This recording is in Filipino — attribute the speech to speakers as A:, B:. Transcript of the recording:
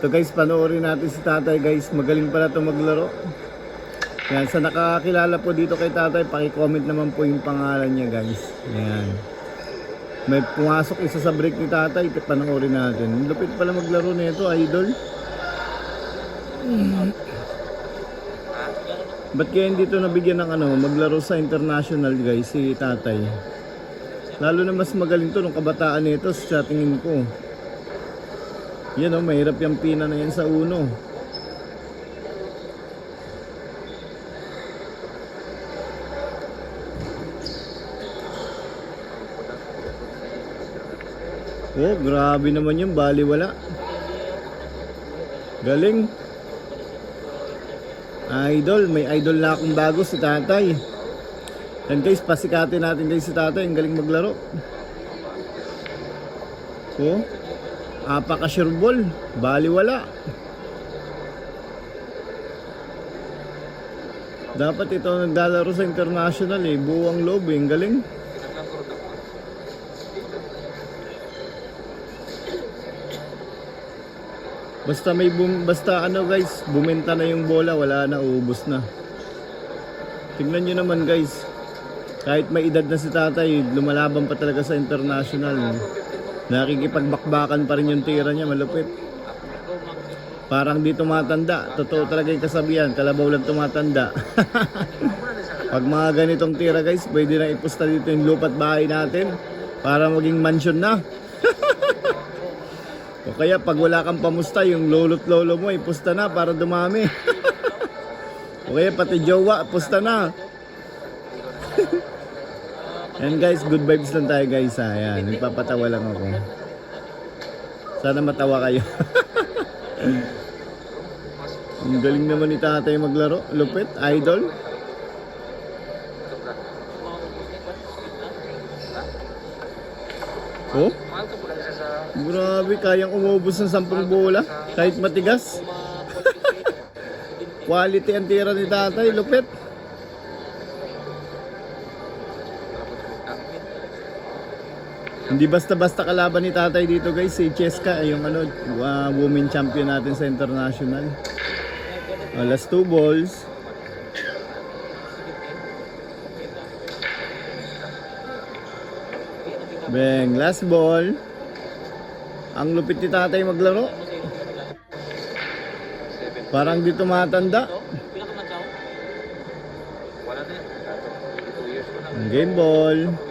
A: So guys, panoorin natin si tatay guys. Magaling pala ito maglaro. Yan, sa nakakilala po dito kay tatay, paki-comment naman po yung pangalan niya guys. Yan. May pumasok isa sa break ni tatay, panoorin natin. Lupit pala maglaro nito, idol. Ba't kaya hindi ito nabigyan ng maglaro sa international guys, si tatay? Lalo na mas magaling to nung kabataan nito sa tingin ko. Yan mahirap yung pina na yan sa uno. Oh, grabe naman yung baliwala. Galing. Idol, may idol na akong bago si tatay. Yan guys, pasikatin natin guys si tatay. Ang galing maglaro. Oh, apaka-sureball. Baliwala. Dapat ito naglalaro sa international buwang loob Ang galing. Basta guys, bumenta na yung bola, wala na, uubos na. Tingnan nyo naman guys. Kahit may edad na si tatay, lumalaban pa talaga sa international. Nakikipagbakbakan pa rin yung tira niya, malupit. Parang di tumatanda. Totoo talaga yung kasabihan, kalabaw lang tumatanda. Pag mga ganitong tira guys, pwede na ipusta dito yung lupa't bahay natin para maging mansion na. O kaya pag wala kang pamusta, yung lolo't lolo mo ipusta na para dumami. O kaya pati jowa, pusta na. Yan guys, good vibes lang tayo guys ha. Yan, nagpapatawa lang ako. Sana matawa kayo. Ang galing naman ni tatay maglaro. Lupit, idol. Oh, grabe, kayang umubos ng 10 bola kahit matigas. Quality ang tira ni tatay, lupit. Hindi basta-basta kalaban ni tatay dito guys. Si Cheska, yung women champion natin sa international. Last 2 balls. Bang, last ball. Ang lupit ni tatay maglaro. Parang di tumatanda. Game ball.